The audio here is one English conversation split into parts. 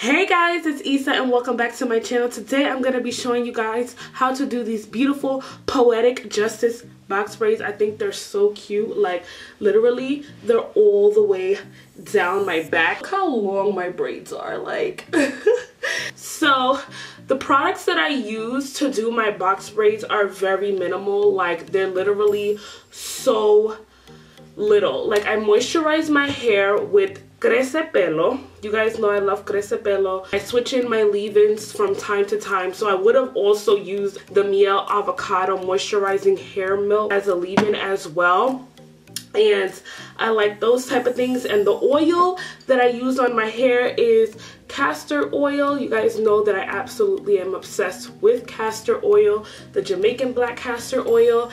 Hey guys, it's Isa and welcome back to my channel. Today I'm going to be showing you guys how to do these beautiful poetic justice box braids. I think they're so cute. Like literally they're all the way down my back. Look how long my braids are, like. So the products that I use to do my box braids are very minimal. Like they're literally so little. Like I moisturize my hair with Crece Pelo. You guys know I love Crece Pelo. I switch in my leave-ins from time to time, so I would have also used the Miel Avocado Moisturizing Hair Milk as a leave-in as well. And I like those type of things. And the oil that I use on my hair is castor oil. You guys know that I absolutely am obsessed with castor oil, the Jamaican black castor oil.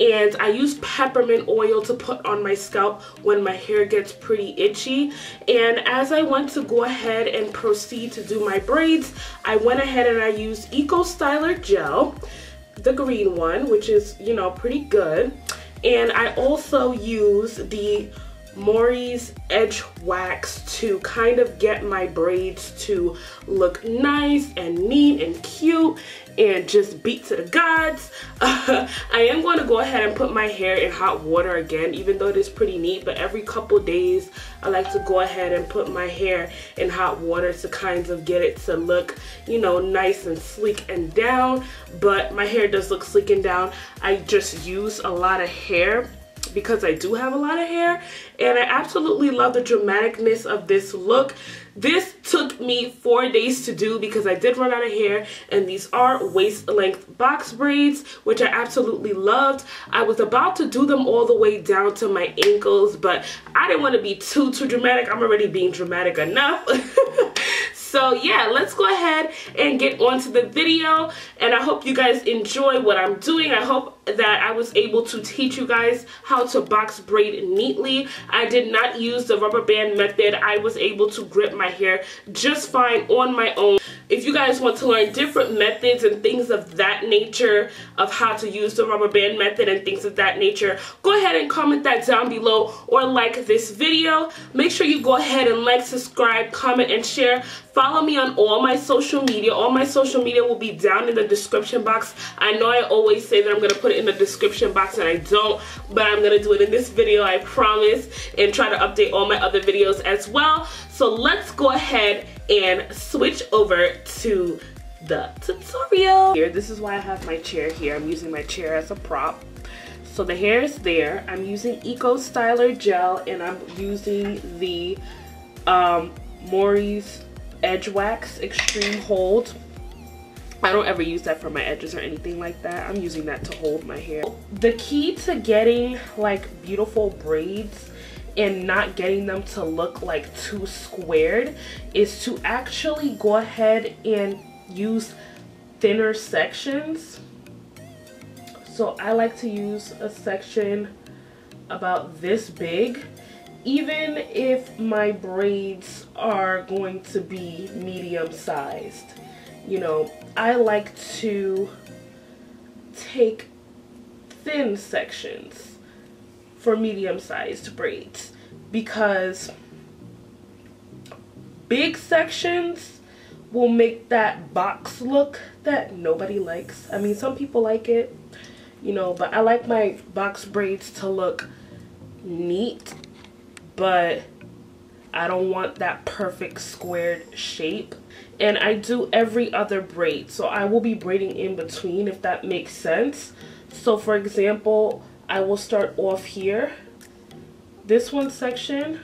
And I use peppermint oil to put on my scalp when my hair gets pretty itchy. And as I went to go ahead and proceed to do my braids, I went ahead and I used Eco Styler Gel, the green one, which is, you know, pretty good. And I also use the Maury's Edge Wax to kind of get my braids to look nice and neat and cute and just beat to the gods. I am going to go ahead and put my hair in hot water again, even though it is pretty neat, but every couple days I like to go ahead and put my hair in hot water to kind of get it to look, you know, nice and sleek and down. But my hair does look sleek and down. I just use a lot of hair because I do have a lot of hair, and I absolutely love the dramaticness of this look. This took me 4 days to do because I did run out of hair, and these are waist length box braids, which I absolutely loved. I was about to do them all the way down to my ankles, but I didn't want to be too dramatic. I'm already being dramatic enough. So yeah, let's go ahead and get on to the video, and I hope you guys enjoy what I'm doing. I hope that I was able to teach you guys how to box braid neatly. I did not use the rubber band method. I was able to grip my hair just fine on my own. If you guys want to learn different methods and things of that nature of how to use the rubber band method and things of that nature, go ahead and comment that down below or like this video. Make sure you go ahead and like, subscribe, comment, and share. Follow me on all my social media. All my social media will be down in the description box. I know I always say that I'm going to put it in the description box and I don't, but I'm going to do it in this video, I promise, and try to update all my other videos as well. So let's go ahead and switch over to the tutorial. Here, this is why I have my chair here. I'm using my chair as a prop. So the hair is there. I'm using Eco Styler Gel, and I'm using the Maury's Edge Wax Extreme Hold. I don't ever use that for my edges or anything like that. I'm using that to hold my hair. The key to getting like beautiful braids and not getting them to look like too squared is to actually go ahead and use thinner sections. So I like to use a section about this big, even if my braids are going to be medium sized. You know, I like to take thin sections for medium-sized braids because big sections will make that box look that nobody likes. I mean, some people like it, you know, but I like my box braids to look neat, but I don't want that perfect squared shape. And I do every other braid, so I will be braiding in between, if that makes sense. So for example, I will start off here. This one section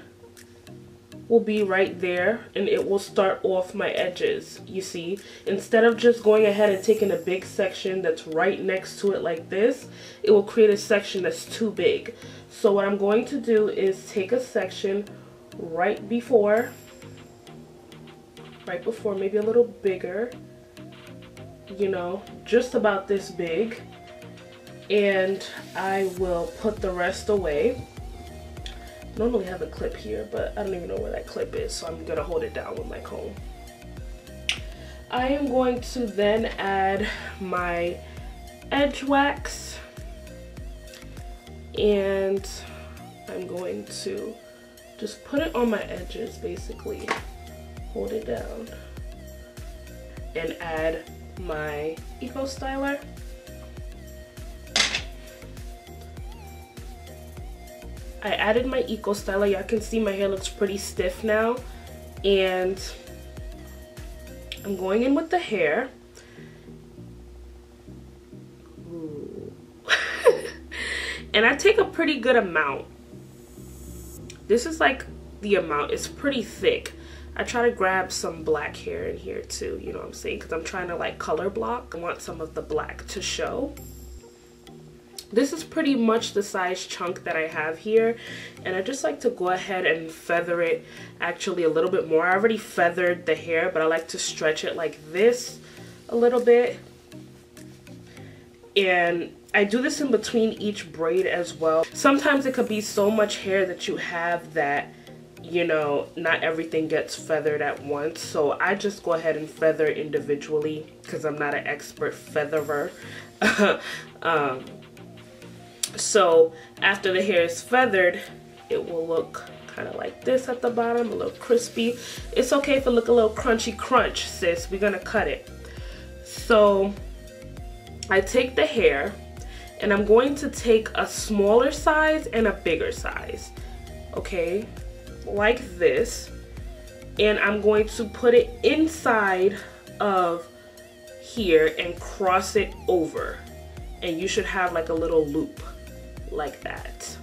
will be right there, and it will start off my edges, you see. Instead of just going ahead and taking a big section that's right next to it like this, it will create a section that's too big. So what I'm going to do is take a section right before, maybe a little bigger, you know, just about this big, and I will put the rest away. Normally have a clip here, but I don't even know where that clip is, so I'm gonna hold it down with my comb. I am going to then add my edge wax, and I'm going to just put it on my edges basically. hold it down, and add my Eco Styler. I added my Eco Styler. Y'all can see my hair looks pretty stiff now, and I'm going in with the hair. Ooh. And I take a pretty good amount. This is like the amount. It's pretty thick. I try to grab some black hair in here too, you know what I'm saying? Because I'm trying to like color block. I want some of the black to show. This is pretty much the size chunk that I have here. And I just like to go ahead and feather it actually a little bit more. I already feathered the hair, but I like to stretch it like this a little bit. And I do this in between each braid as well. Sometimes it could be so much hair that you have that, you know, not everything gets feathered at once. So I just go ahead and feather individually because I'm not an expert featherer. So after the hair is feathered, it will look kind of like this at the bottom, a little crispy. It's okay if it look a little crunchy crunch, sis. We're gonna cut it. So I take the hair and I'm going to take a smaller size and a bigger size, okay, like this, and I'm going to put it inside of here and cross it over, and you should have like a little loop like that.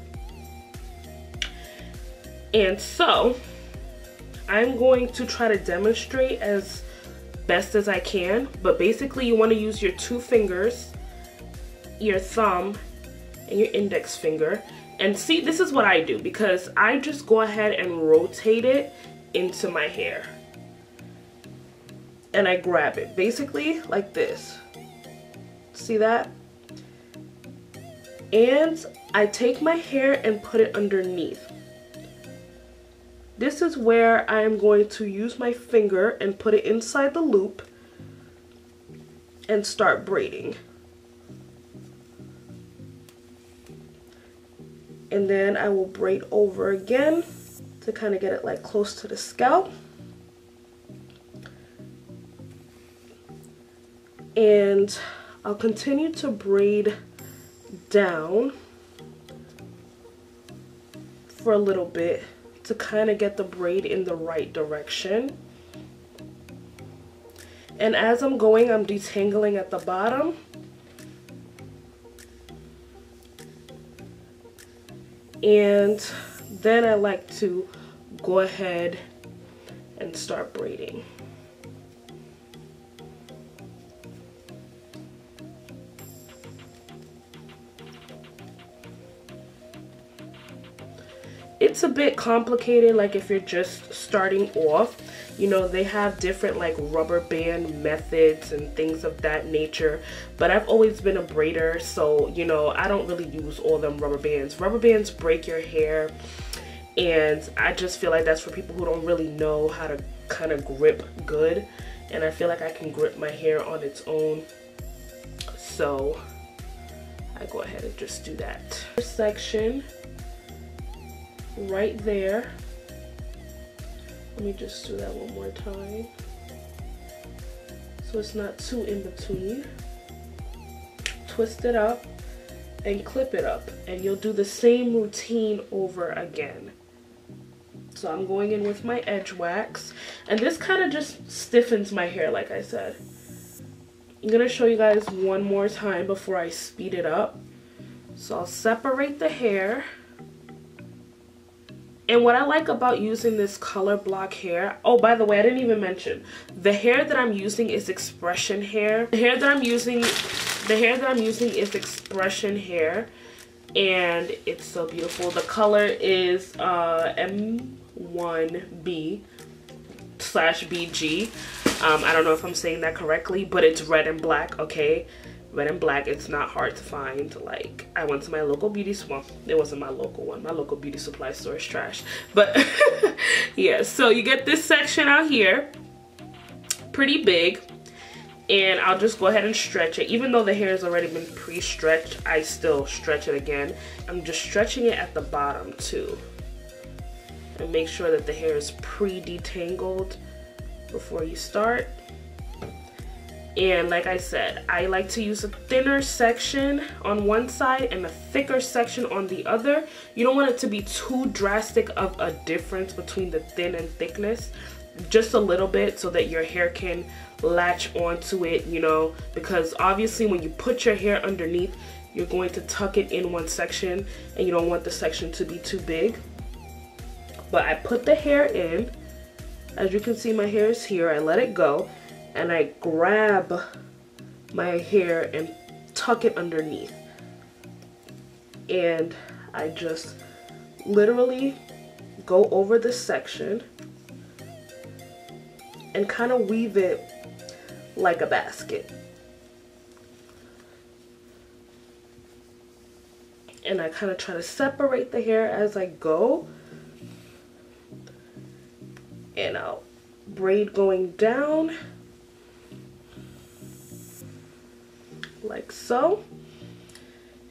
And so I'm going to try to demonstrate as best as I can, but basically you want to use your 2 fingers, your thumb and your index finger, and see, this is what I do because I just go ahead and rotate it into my hair and I grab it basically like this. See that? And I take my hair and put it underneath. This is where I am going to use my finger and put it inside the loop and start braiding. And then I will braid over again to kind of get it like close to the scalp. And I'll continue to braid down for a little bit to kind of get the braid in the right direction. And as I'm going, I'm detangling at the bottom. And then I like to go ahead and start braiding. It's a bit complicated, like if you're just starting off, you know, they have different like rubber band methods and things of that nature, but I've always been a braider, so you know, I don't really use all them rubber bands. Rubber bands break your hair, and I just feel like that's for people who don't really know how to kind of grip good, and I feel like I can grip my hair on its own, so I go ahead and just do that. First section right there. Let me just do that one more time so it's not too in between. Twist it up and clip it up, and you'll do the same routine over again. So I'm going in with my edge wax, and this kind of just stiffens my hair, like I said. I'm gonna show you guys one more time before I speed it up. So I'll separate the hair. And what I like about using this color block hair, oh, by the way, I didn't even mention, the hair that I'm using is expression hair. The hair that I'm using is expression hair, and it's so beautiful. The color is M1B/BG. I don't know if I'm saying that correctly, but it's red and black, okay? Red and black. It's not hard to find. Like, I went to my local beauty, well, it wasn't my local one. My local beauty supply store is trash. But yeah, so you get this section out here, pretty big, and I'll just go ahead and stretch it. Even though the hair has already been pre-stretched, I still stretch it again. I'm just stretching it at the bottom too, and make sure that the hair is pre-detangled before you start. And like I said, I like to use a thinner section on one side and a thicker section on the other. You don't want it to be too drastic of a difference between the thin and thickness. Just a little bit so that your hair can latch onto it, you know, because obviously when you put your hair underneath, you're going to tuck it in one section and you don't want the section to be too big. But I put the hair in. As you can see, my hair is here. I let it go and I grab my hair and tuck it underneath. And I just literally go over this section and kind of weave it like a basket. And I kind of try to separate the hair as I go. And I'll braid going down like so.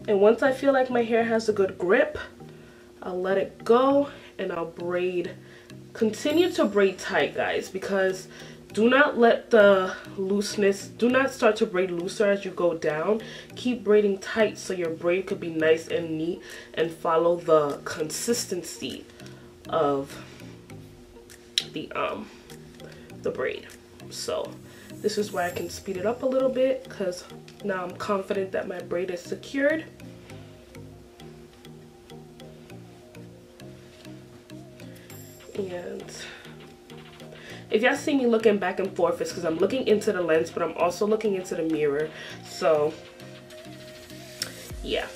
And once I feel like my hair has a good grip, I'll let it go and I'll braid. Continue to braid tight, guys, because do not let the looseness, do not start to braid looser as you go down. Keep braiding tight so your braid could be nice and neat and follow the consistency of the braid. So this is where I can speed it up a little bit because now I'm confident that my braid is secured. And if y'all see me looking back and forth, it's because I'm looking into the lens, but I'm also looking into the mirror. So yeah.